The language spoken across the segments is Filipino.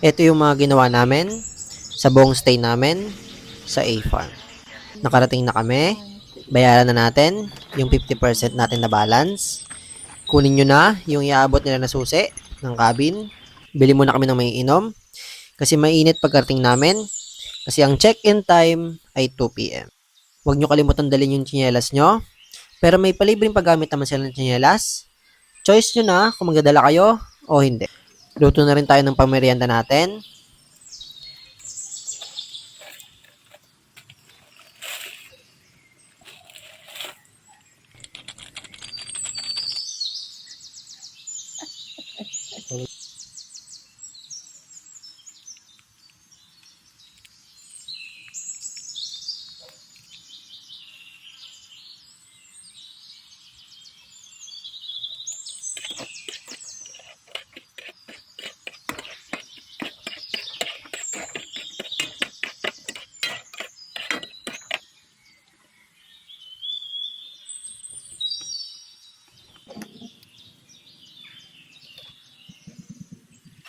Ito yung mga ginawa namin sa buong stay namin sa A-Farm. Nakarating na kami. Bayaran na natin yung 50% natin na balance. Kunin nyo na yung iaabot nila na susi ng cabin. Bili muna kami ng may inom. Kasi mainit pagkarating namin. Kasi ang check-in time ay 2 p.m. Huwag nyo kalimutan dalhin yung tsinelas nyo. Pero may palibreng paggamit naman sila ng tsinelas. Choice nyo na kung magdadala kayo o hindi. Luto na rin tayo ng pamerienda natin.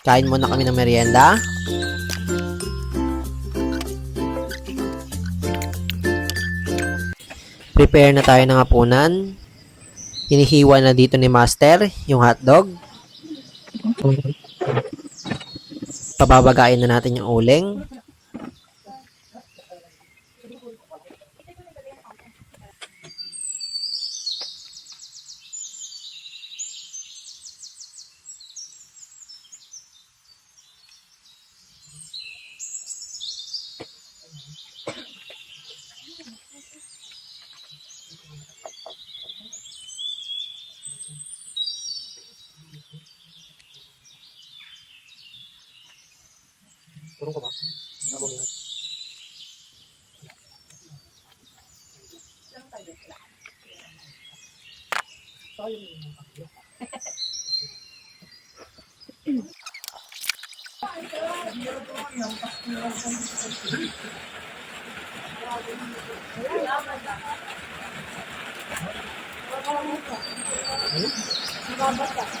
Kain muna kami ng merienda. Prepare na tayo ng hapunan. Hinihiwa na dito ni Master yung hotdog. Pababagain na natin yung uling.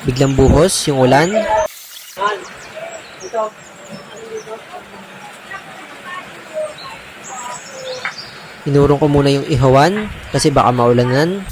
Biglang buhos yung ulan. Inurong ko muna yung ihawan kasi baka maulanan.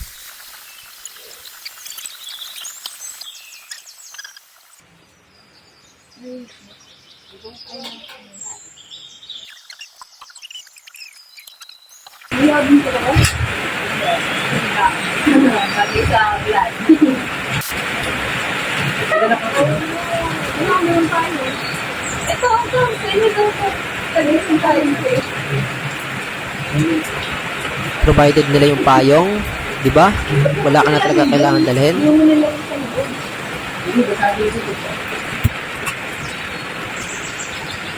Provided nila yung payong, di ba? Wala ka na talaga kailangan dalhin.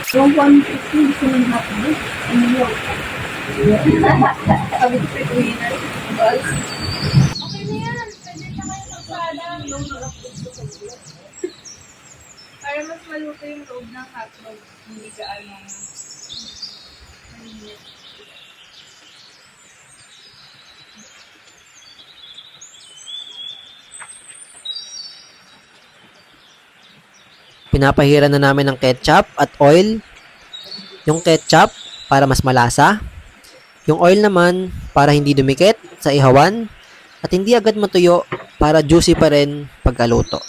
Yung 150 gusto ng hotdog. Ano yun? Sabi ko sa winner. Okay na yan. Pwede na kayo magpalang. Para mas maluto yung loob ng hotdog. Hindi gaano mainit. Pinapahiran na namin ng ketchup at oil. Yung ketchup para mas malasa. Yung oil naman para hindi dumikit sa ihawan at hindi agad matuyo para juicy pa rin pagkaluto.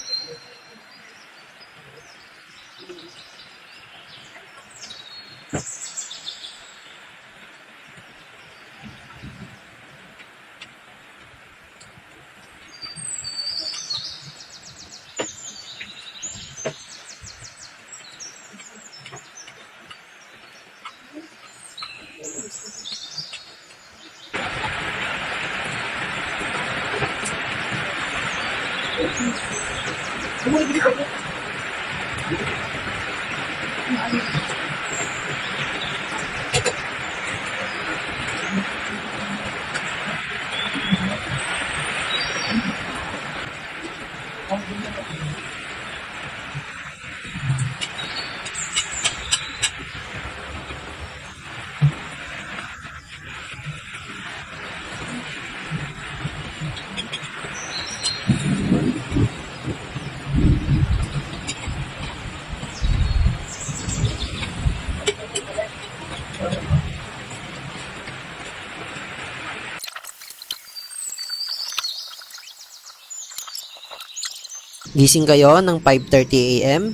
Gising kayo ng 5:30 AM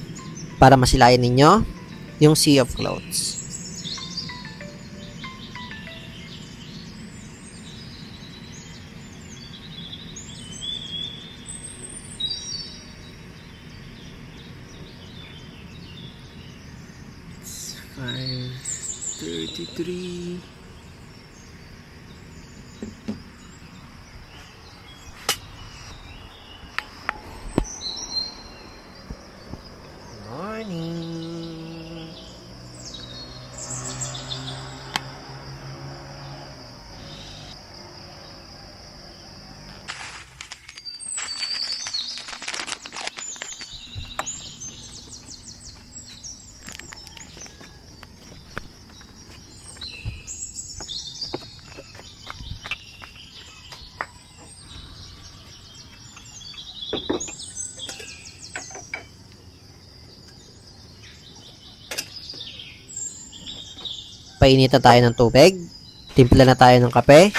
para masilayan ninyo yung sea of clouds. It's 5:33. Morning. Painitan tayo ng tubig. Timpla na tayo ng kape.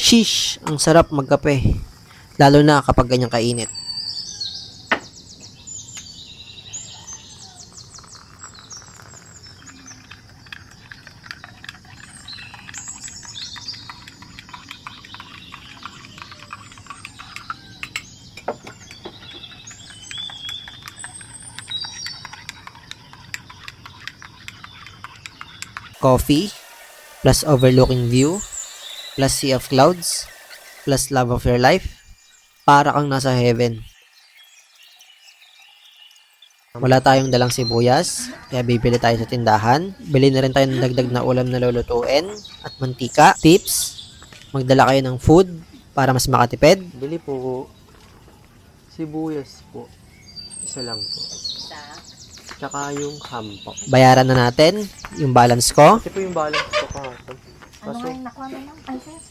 Sheesh, ang sarap magkape. Lalo na kapag ganyang kainit. Coffee plus overlooking view plus sea of clouds plus love of your life, para kang nasa heaven. Wala tayong dalang sibuyas, kaya bibili tayo sa tindahan. Bili na rin tayo ng dagdag na ulam na lulutuin at mantika. Tips, magdala kayo ng food para mas makatipid. Bili po sibuyas po. Isa lang po. Tsaka yung ham po. Bayaran na natin yung balance ko. Ito po yung balance ko kahapon. Ano Kaso, nga yung nakuha mo lang? Ay, sis.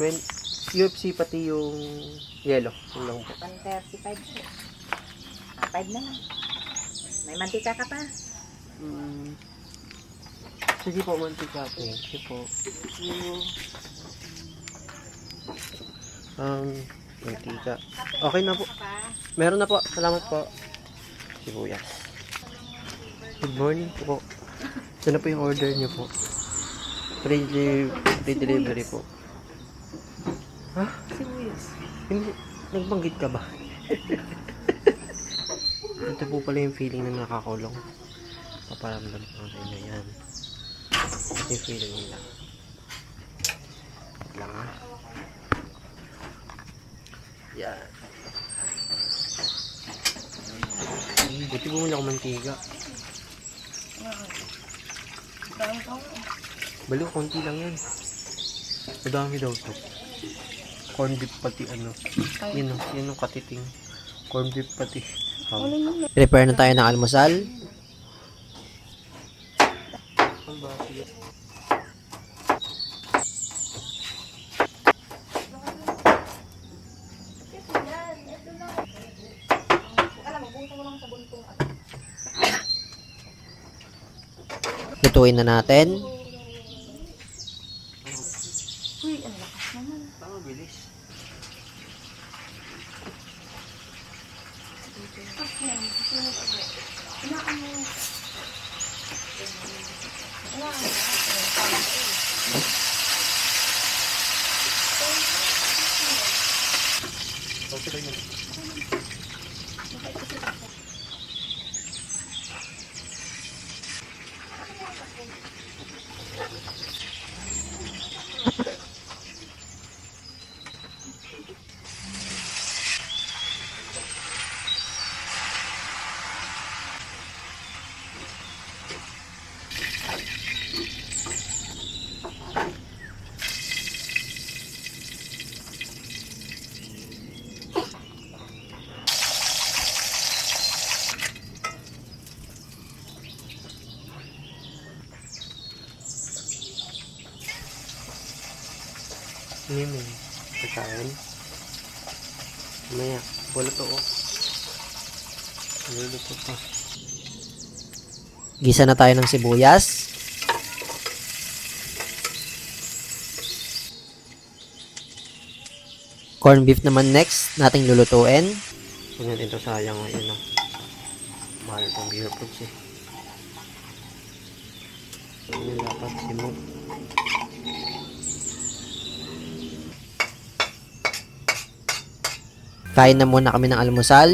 20, UFC pati yung yellow. Yun lang po. 135 po. 5 na lang. May mantika ka pa. Sige po, mantika po. Sige po. Mantika. Okay na po. Meron na po. Salamat po. Sibuyas. Good morning po. Ito na po yung order niyo po. Free delivery po. Ha? Sibuyas. Hindi. Nagbanggit ka ba? Ito po pala yung feeling na nakakulong. Paparamdam ko sa inyo yan. Ito yung feeling nila. Wait lang ha. Yan. Buti bumuli ako mantiga. Balo, konti lang yan. Madami daw to. Corn beef pati ano. Yun yung katiting. Corn beef pati. Prepare na tayo ng almusal. Ang bakit? Lutuin na natin. Uy, ang lakas naman. Tama, bilis. Okay lang yun. Hindi mo. Pagkain. Mamaya. Wala to oh. Niluluto pa. Gisa na tayo ng sibuyas. Corn beef naman next nating lulutuin. Huwag natin ito sayang ngayon oh. Mahal itong beer foods eh. Yun dapat simo. Kain na muna kami ng almusal.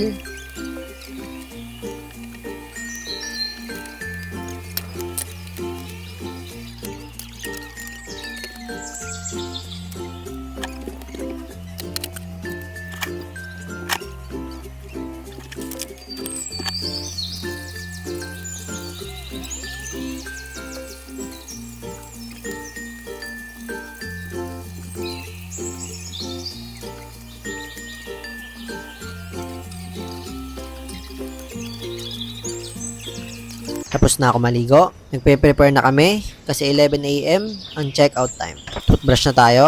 Tapos na ako maligo. Nagpe-prepare na kami kasi 11 a.m. ang check-out time. Toothbrush na tayo.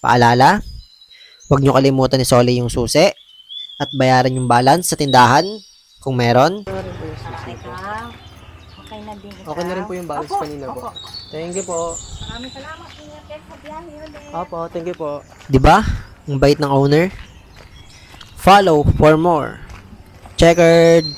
Paalala, huwag nyo kalimutan isoli yung susi at bayaran yung balance sa tindahan kung meron. Okay ka? Okay na din ikaw? Okay na rin po yung balance Opo, kanina po. opo. Thank you po. Maraming salamat. Ingat kayo sa biyahe ulit. Opo, thank you po. 'Di ba? Ang bait ng owner. Follow for more. Checkered.